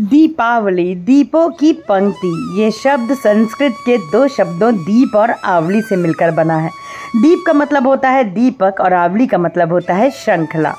दीपावली, दीपों की पंक्ति। ये शब्द संस्कृत के दो शब्दों दीप और आवली से मिलकर बना है। दीप का मतलब होता है दीपक और आवली का मतलब होता है श्रृंखला।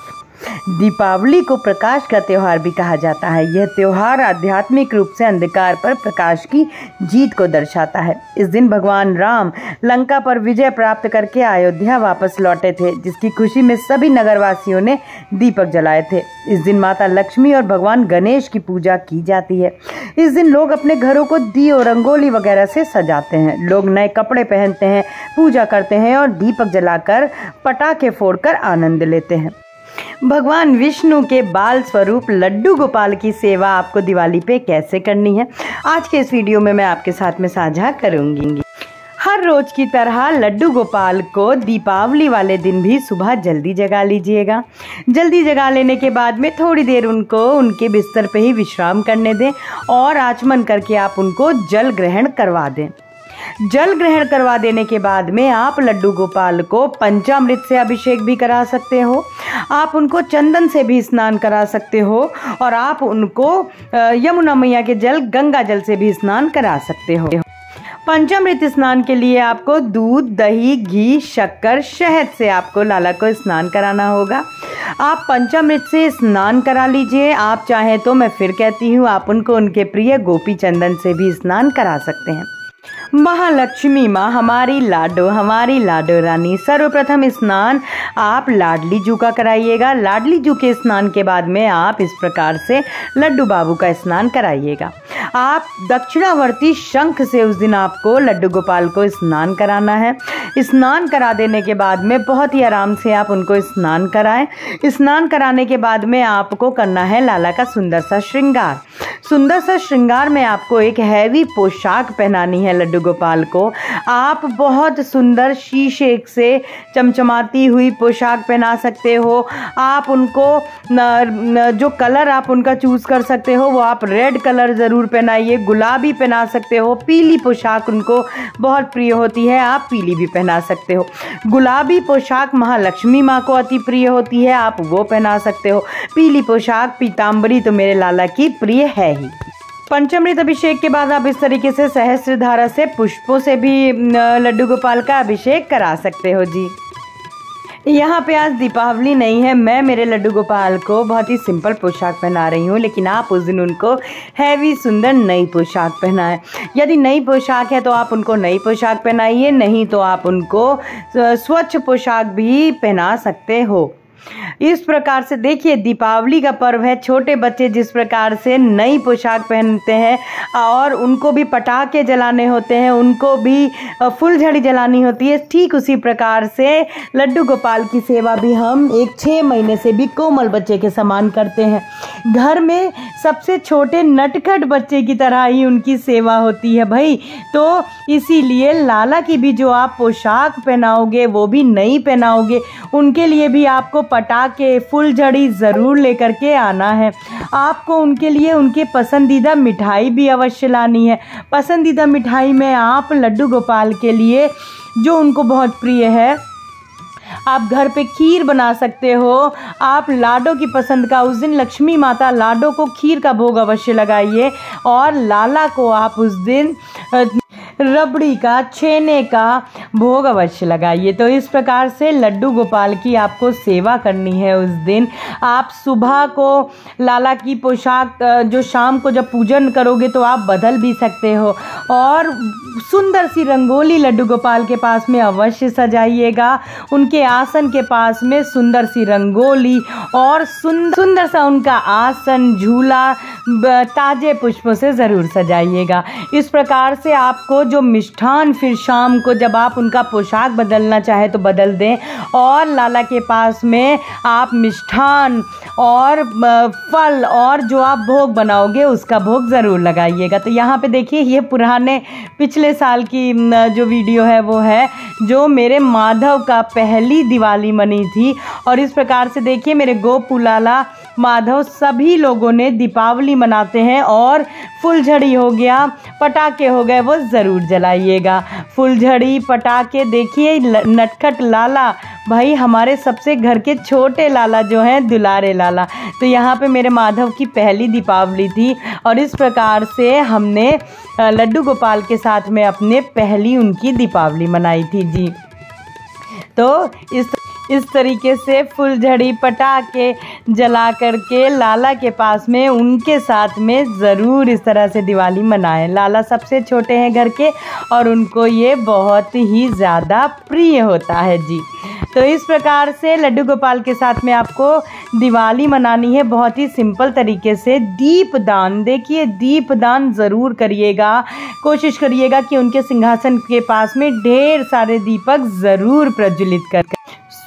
दीपावली को प्रकाश का त्यौहार भी कहा जाता है। यह त्यौहार आध्यात्मिक रूप से अंधकार पर प्रकाश की जीत को दर्शाता है। इस दिन भगवान राम लंका पर विजय प्राप्त करके अयोध्या वापस लौटे थे, जिसकी खुशी में सभी नगरवासियों ने दीपक जलाए थे। इस दिन माता लक्ष्मी और भगवान गणेश की पूजा की जाती है। इस दिन लोग अपने घरों को दिए, रंगोली वगैरह से सजाते हैं। लोग नए कपड़े पहनते हैं, पूजा करते हैं और दीपक जलाकर पटाखे फोड़कर आनंद लेते हैं। भगवान विष्णु के बाल स्वरूप लड्डू गोपाल की सेवा आपको दिवाली पे कैसे करनी है, आज के इस वीडियो में मैं आपके साथ में साझा करूंगी। हर रोज की तरह लड्डू गोपाल को दीपावली वाले दिन भी सुबह जल्दी जगा लीजिएगा। जल्दी जगा लेने के बाद में थोड़ी देर उनको उनके बिस्तर पे ही विश्राम करने दें और आचमन करके आप उनको जल ग्रहण करवा दें। जल ग्रहण करवा देने के बाद में आप लड्डू गोपाल को पंचामृत से अभिषेक भी करा सकते हो। आप उनको चंदन से भी स्नान करा सकते हो और आप उनको यमुना मैया के जल, गंगा जल से भी स्नान करा सकते हो। पंचामृत स्नान के लिए आपको दूध, दही, घी, शक्कर, शहद से आपको लाला को स्नान कराना होगा। आप पंचामृत से स्नान करा लीजिए। आप चाहें तो मैं फिर कहती हूँ, आप उनको उनके प्रिय गोपी चंदन से भी स्नान करा सकते हैं। महालक्ष्मी माँ हमारी लाडो रानी, सर्वप्रथम स्नान आप लाडली जू का कराइएगा। लाडली जू के स्नान के बाद में आप इस प्रकार से लड्डू बाबू का स्नान कराइएगा। आप दक्षिणावर्ती शंख से उस दिन आपको लड्डू गोपाल को स्नान कराना है। स्नान करा देने के बाद में बहुत ही आराम से आप उनको स्नान कराएं। स्नान कराने के बाद में आपको करना है लाला का सुंदर सा श्रृंगार। सुंदर सा श्रृंगार में आपको एक हैवी पोशाक पहनानी है लड्डू गोपाल को। आप बहुत सुंदर शीशे से चमचमाती हुई पोशाक पहना सकते हो। आप उनको जो कलर आप उनका चूज़ कर सकते हो वो आप रेड कलर ज़रूर पहनाइए। गुलाबी पहना सकते हो। पीली पोशाक उनको बहुत प्रिय होती है, आप पीली भी पहना सकते हो। गुलाबी पोशाक महालक्ष्मी माँ को अति प्रिय होती है, आप वो पहना सकते हो। पीली पोशाक, पीताम्बरी तो मेरे लाला की प्रिय है ही। पंचामृत अभिषेक के बाद आप इस तरीके से सहस्त्र धारा से पुष्पों से भी लड्डू गोपाल का अभिषेक करा सकते हो जी। यहाँ पे आज दीपावली नहीं है, मैं मेरे लड्डू गोपाल को बहुत ही सिंपल पोशाक पहना रही हूँ, लेकिन आप उस दिन उनको हैवी सुंदर नई पोशाक पहनाएं। यदि नई पोशाक है तो आप उनको नई पोशाक पहनाइए, नहीं तो आप उनको स्वच्छ पोशाक भी पहना सकते हो। इस प्रकार से देखिए, दीपावली का पर्व है। छोटे बच्चे जिस प्रकार से नई पोशाक पहनते हैं और उनको भी पटाखे जलाने होते हैं, उनको भी फुलझड़ी जलानी होती है, ठीक उसी प्रकार से लड्डू गोपाल की सेवा भी हम एक 6 महीने से भी कोमल बच्चे के समान करते हैं। घर में सबसे छोटे नटखट बच्चे की तरह ही उनकी सेवा होती है भाई। तो इसीलिए लाला की भी जो आप पोशाक पहनाओगे वो भी नई पहनाओगे। उनके लिए भी आपको पटाखे, फुलझड़ी ज़रूर लेकर के आना है। आपको उनके लिए उनके पसंदीदा मिठाई भी अवश्य लानी है। पसंदीदा मिठाई में आप लड्डू गोपाल के लिए जो उनको बहुत प्रिय है, आप घर पे खीर बना सकते हो। आप लाडो की पसंद का उस दिन लक्ष्मी माता लाडो को खीर का भोग अवश्य लगाइए और लाला को आप उस दिन रबड़ी का, छेने का भोग अवश्य लगाइए। तो इस प्रकार से लड्डू गोपाल की आपको सेवा करनी है उस दिन। आप सुबह को लाला की पोशाक जो शाम को जब पूजन करोगे तो आप बदल भी सकते हो और सुंदर सी रंगोली लड्डू गोपाल के पास में अवश्य सजाइएगा। उनके आसन के पास में सुंदर सी रंगोली और सुंदर सा उनका आसन, झूला ताजे पुष्पों से ज़रूर सजाइएगा। इस प्रकार से आपको जो मिष्ठान फिर शाम को जब आप उनका पोशाक बदलना चाहे तो बदल दें और लाला के पास में आप मिष्ठान और फल और जो आप भोग बनाओगे उसका भोग ज़रूर लगाइएगा। तो यहाँ पे देखिए, ये पुराने पिछले साल की जो वीडियो है वो है जो मेरे माधव का पहली दिवाली मनी थी। और इस प्रकार से देखिए, मेरे गोपू लाला माधव सभी लोगों ने दीपावली मनाते हैं। और फुलझड़ी हो गया, पटाखे हो गए, वो ज़रूर जलाइएगा। फुलझड़ी, पटाखे, देखिए नटखट लाला, भाई हमारे सबसे घर के छोटे लाला जो हैं, दुलारे लाला। तो यहाँ पे मेरे माधव की पहली दीपावली थी और इस प्रकार से हमने लड्डू गोपाल के साथ में अपने पहली उनकी दीपावली मनाई थी जी। तो इस तरीके से फुलझड़ी, पटाखे जला करके लाला के पास में उनके साथ में ज़रूर इस तरह से दिवाली मनाएं। लाला सबसे छोटे हैं घर के और उनको ये बहुत ही ज़्यादा प्रिय होता है जी। तो इस प्रकार से लड्डू गोपाल के साथ में आपको दिवाली मनानी है बहुत ही सिंपल तरीके से। दीपदान, देखिए दीपदान ज़रूर करिएगा। कोशिश करिएगा कि उनके सिंहासन के पास में ढेर सारे दीपक ज़रूर प्रज्वलित कर,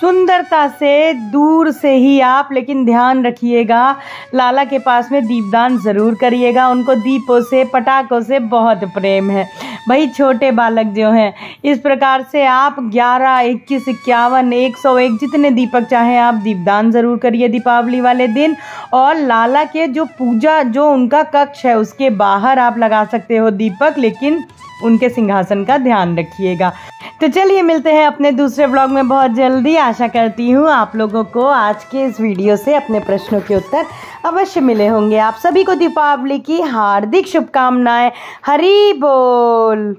सुंदरता से दूर से ही आप, लेकिन ध्यान रखिएगा लाला के पास में दीपदान ज़रूर करिएगा। उनको दीपों से, पटाखों से बहुत प्रेम है भाई, छोटे बालक जो हैं। इस प्रकार से आप 11, 21, 51, 101 जितने दीपक चाहें आप दीपदान ज़रूर करिए दीपावली वाले दिन। और लाला के जो पूजा, जो उनका कक्ष है उसके बाहर आप लगा सकते हो दीपक, लेकिन उनके सिंहासन का ध्यान रखिएगा। तो चलिए मिलते हैं अपने दूसरे व्लॉग में बहुत जल्दी। आशा करती हूँ आप लोगों को आज के इस वीडियो से अपने प्रश्नों के उत्तर अवश्य मिले होंगे। आप सभी को दीपावली की हार्दिक शुभकामनाएं। हरि बोल।